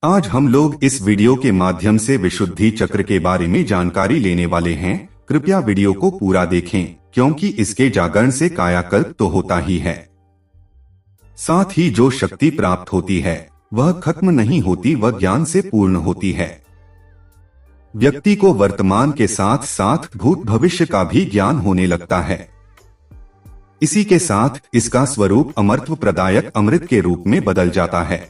आज हम लोग इस वीडियो के माध्यम से विशुद्धि चक्र के बारे में जानकारी लेने वाले हैं। कृपया वीडियो को पूरा देखें, क्योंकि इसके जागरण से कायाकल्प तो होता ही है, साथ ही जो शक्ति प्राप्त होती है वह खत्म नहीं होती, वह ज्ञान से पूर्ण होती है। व्यक्ति को वर्तमान के साथ साथ भूत भविष्य का भी ज्ञान होने लगता है। इसी के साथ इसका स्वरूप अमरत्व प्रदायक अमृत के रूप में बदल जाता है।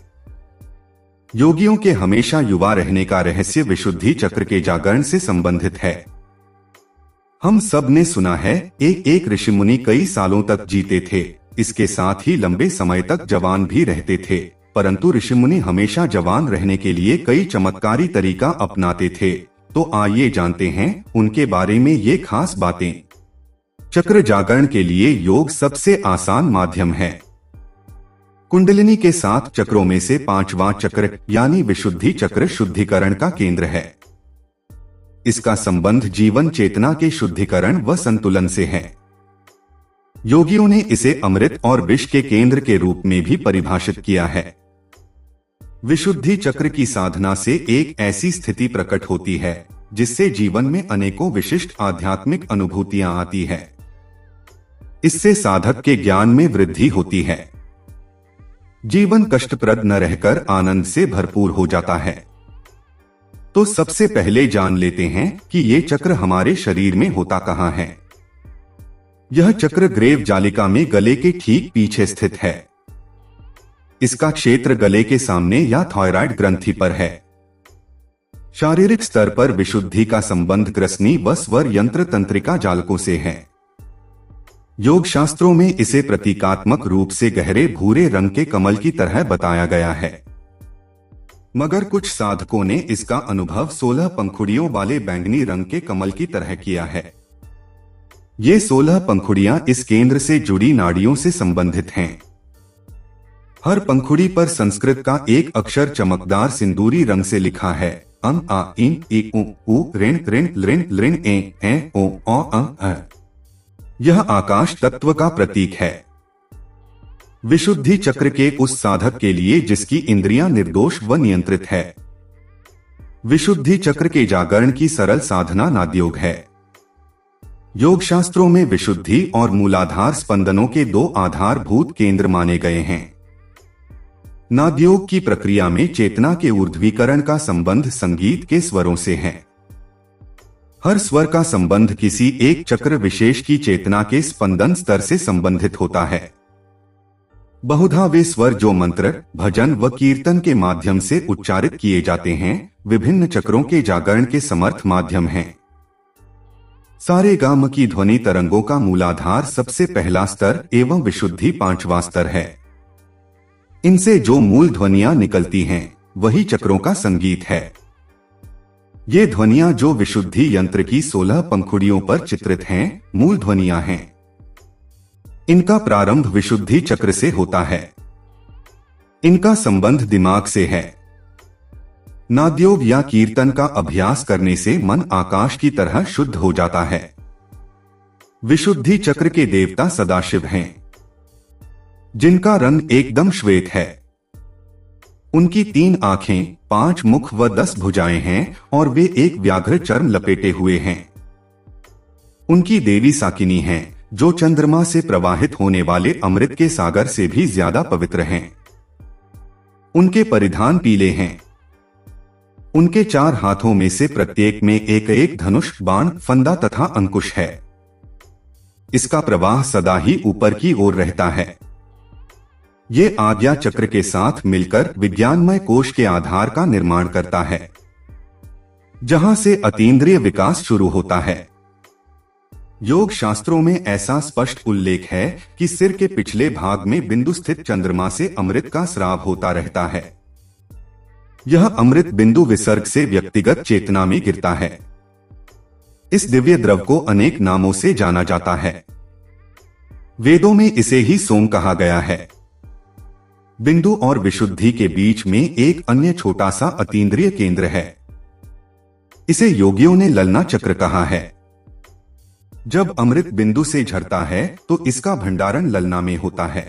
योगियों के हमेशा युवा रहने का रहस्य विशुद्धि चक्र के जागरण से संबंधित है। हम सब ने सुना है, एक ऋषिमुनि कई सालों तक जीते थे, इसके साथ ही लंबे समय तक जवान भी रहते थे। परंतु ऋषिमुनि हमेशा जवान रहने के लिए कई चमत्कारी तरीका अपनाते थे। तो आइए जानते हैं उनके बारे में ये खास बातें। चक्र जागरण के लिए योग सबसे आसान माध्यम है। कुंडलिनी के 7 चक्रों में से 5वां चक्र यानी विशुद्धि चक्र शुद्धिकरण का केंद्र है। इसका संबंध जीवन चेतना के शुद्धिकरण व संतुलन से है। योगियों ने इसे अमृत और विष के केंद्र के रूप में भी परिभाषित किया है। विशुद्धि चक्र की साधना से एक ऐसी स्थिति प्रकट होती है जिससे जीवन में अनेकों विशिष्ट आध्यात्मिक अनुभूतियां आती है। इससे साधक के ज्ञान में वृद्धि होती है। जीवन कष्टप्रद न रहकर आनंद से भरपूर हो जाता है। तो सबसे पहले जान लेते हैं कि ये चक्र हमारे शरीर में होता कहाँ है। यह चक्र ग्रेव जालिका में गले के ठीक पीछे स्थित है। इसका क्षेत्र गले के सामने या थायराइड ग्रंथि पर है। शारीरिक स्तर पर विशुद्धि का संबंध ग्रसनी व स्वर यंत्र तंत्रिका जालकों से है। योग शास्त्रों में इसे प्रतीकात्मक रूप से गहरे भूरे रंग के कमल की तरह बताया गया है, मगर कुछ साधकों ने इसका अनुभव 16 पंखुड़ियों वाले बैंगनी रंग के कमल की तरह किया है। ये 16 पंखुड़ियां इस केंद्र से जुड़ी नाड़ियों से संबंधित हैं। हर पंखुड़ी पर संस्कृत का एक अक्षर चमकदार सिंदूरी रंग से लिखा है। अं आ इन ई उ ऋण ऋण लृण लृण ए ओ अ। यह आकाश तत्व का प्रतीक है। विशुद्धि चक्र के उस साधक के लिए जिसकी इंद्रियां निर्दोष व नियंत्रित है। विशुद्धि चक्र के जागरण की सरल साधना नादयोग है। योग शास्त्रों में विशुद्धि और मूलाधार स्पंदनों के 2 आधारभूत केंद्र माने गए हैं। नादयोग की प्रक्रिया में चेतना के ऊर्ध्वीकरण का संबंध संगीत के स्वरों से है। हर स्वर का संबंध किसी एक चक्र विशेष की चेतना के स्पंदन स्तर से संबंधित होता है। बहुधा वे स्वर जो मंत्र, भजन व कीर्तन के माध्यम से उच्चारित किए जाते हैं, विभिन्न चक्रों के जागरण के समर्थ माध्यम हैं। सारे गाम की ध्वनि तरंगों का मूलाधार सबसे पहला स्तर एवं विशुद्धि 5वां स्तर है। इनसे जो मूल ध्वनियां निकलती हैं, वही चक्रों का संगीत है। ये ध्वनियां जो विशुद्धि यंत्र की 16 पंखुड़ियों पर चित्रित हैं, मूल ध्वनियां हैं। इनका प्रारंभ विशुद्धि चक्र से होता है। इनका संबंध दिमाग से है। नादयोग या कीर्तन का अभ्यास करने से मन आकाश की तरह शुद्ध हो जाता है। विशुद्धि चक्र के देवता सदाशिव हैं, जिनका रंग एकदम श्वेत है। उनकी 3 आंखें, 5 मुख व 10 भुजाएं हैं और वे एक व्याघ्र चर्म लपेटे हुए हैं। उनकी देवी साकिनी हैं, जो चंद्रमा से प्रवाहित होने वाले अमृत के सागर से भी ज्यादा पवित्र हैं। उनके परिधान पीले हैं। उनके 4 हाथों में से प्रत्येक में एक धनुष, बाण, फंदा तथा अंकुश है। इसका प्रवाह सदा ही ऊपर की ओर रहता है। ये आज्ञा चक्र के साथ मिलकर विज्ञानमय कोश के आधार का निर्माण करता है, जहां से अतीन्द्रिय विकास शुरू होता है। योग शास्त्रों में ऐसा स्पष्ट उल्लेख है कि सिर के पिछले भाग में बिंदु स्थित चंद्रमा से अमृत का स्राव होता रहता है। यह अमृत बिंदु विसर्ग से व्यक्तिगत चेतना में गिरता है। इस दिव्य द्रव को अनेक नामों से जाना जाता है। वेदों में इसे ही सोम कहा गया है। बिंदु और विशुद्धि के बीच में एक अन्य छोटा सा अतीन्द्रिय केंद्र है। इसे योगियों ने ललना चक्र कहा है। जब अमृत बिंदु से झरता है तो इसका भंडारण ललना में होता है।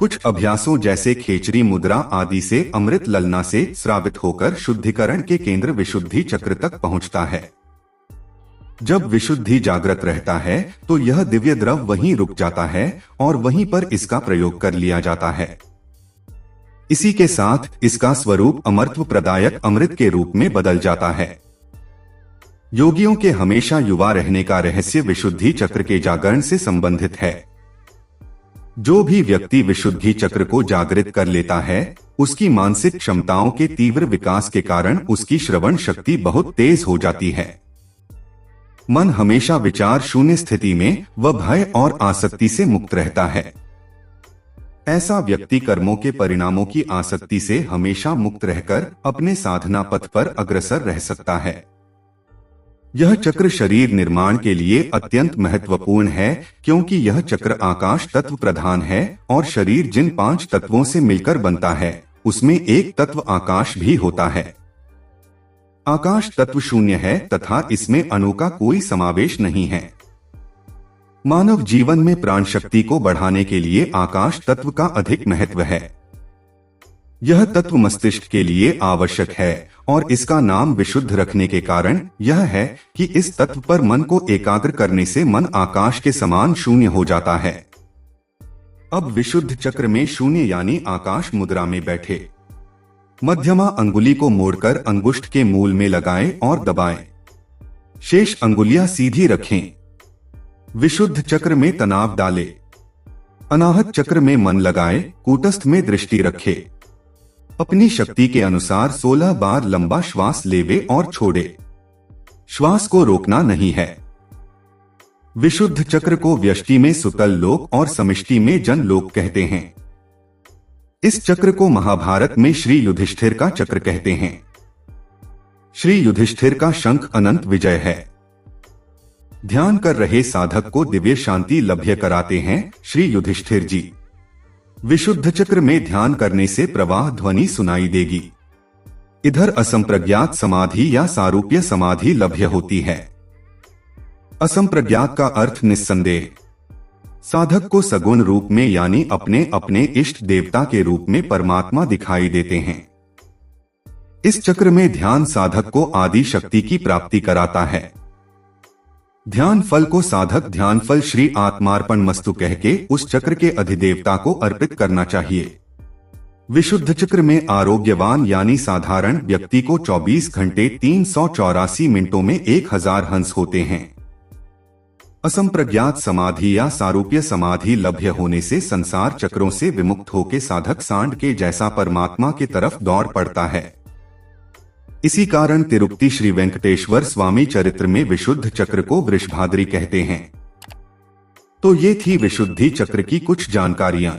कुछ अभ्यासों जैसे खेचरी मुद्रा आदि से अमृत ललना से स्रावित होकर शुद्धिकरण के केंद्र विशुद्धि चक्र तक पहुंचता है। जब विशुद्धि जागृत रहता है तो यह दिव्य द्रव वहीं रुक जाता है और वहीं पर इसका प्रयोग कर लिया जाता है। इसी के साथ इसका स्वरूप अमरत्व प्रदायक अमृत के रूप में बदल जाता है। योगियों के हमेशा युवा रहने का रहस्य विशुद्धि चक्र के जागरण से संबंधित है। जो भी व्यक्ति विशुद्धि चक्र को जागृत कर लेता है, उसकी मानसिक क्षमताओं के तीव्र विकास के कारण उसकी श्रवण शक्ति बहुत तेज हो जाती है। मन हमेशा विचार शून्य स्थिति में व भय और आसक्ति से मुक्त रहता है। ऐसा व्यक्ति कर्मों के परिणामों की आसक्ति से हमेशा मुक्त रहकर अपने साधना पथ पर अग्रसर रह सकता है। यह चक्र शरीर निर्माण के लिए अत्यंत महत्वपूर्ण है, क्योंकि यह चक्र आकाश तत्व प्रधान है और शरीर जिन 5 तत्वों से मिलकर बनता है उसमें एक तत्व आकाश भी होता है। आकाश तत्व शून्य है तथा इसमें अणु का कोई समावेश नहीं है। मानव जीवन में प्राण शक्ति को बढ़ाने के लिए आकाश तत्व का अधिक महत्व है। यह तत्व मस्तिष्क के लिए आवश्यक है और इसका नाम विशुद्ध रखने के कारण यह है कि इस तत्व पर मन को एकाग्र करने से मन आकाश के समान शून्य हो जाता है। अब विशुद्ध चक्र में शून्य यानी आकाश मुद्रा में बैठे। मध्यमा अंगुली को मोड़कर अंगुष्ठ के मूल में लगाएं और दबाएं। शेष अंगुलियां सीधी रखें। विशुद्ध चक्र में तनाव डालें। अनाहत चक्र में मन लगाएं, कूटस्थ में दृष्टि रखें। अपनी शक्ति के अनुसार 16 बार लंबा श्वास लेवे और छोड़े। श्वास को रोकना नहीं है। विशुद्ध चक्र को व्यष्टि में सुतल लोक और समिष्टि में जन लोक कहते हैं। इस चक्र को महाभारत में श्री युधिष्ठिर का चक्र कहते हैं। श्री युधिष्ठिर का शंख अनंत विजय है। ध्यान कर रहे साधक को दिव्य शांति लभ्य कराते हैं श्री युधिष्ठिर जी। विशुद्ध चक्र में ध्यान करने से प्रवाह ध्वनि सुनाई देगी। इधर असंप्रज्ञात समाधि या सारूप्य समाधि लभ्य होती है। असंप्रज्ञात का अर्थ निस्संदेह। साधक को सगुण रूप में यानी अपने अपने इष्ट देवता के रूप में परमात्मा दिखाई देते हैं। इस चक्र में ध्यान साधक को आदि शक्ति की प्राप्ति कराता है। ध्यान फल को साधक ध्यान फल श्री आत्मार्पण मस्तु कह के उस चक्र के अधिदेवता को अर्पित करना चाहिए। विशुद्ध चक्र में आरोग्यवान यानी साधारण व्यक्ति को 24 घंटे 384 मिनटों में 1000 हंस होते हैं। असंप्रज्ञात समाधि या सारूप्य समाधि लभ्य होने से संसार चक्रों से विमुक्त होकर साधक सांड के जैसा परमात्मा की तरफ दौड़ पड़ता है। इसी कारण तिरुपति श्री वेंकटेश्वर स्वामी चरित्र में विशुद्ध चक्र को वृषभाद्रि कहते हैं। तो ये थी विशुद्धि चक्र की कुछ जानकारियां।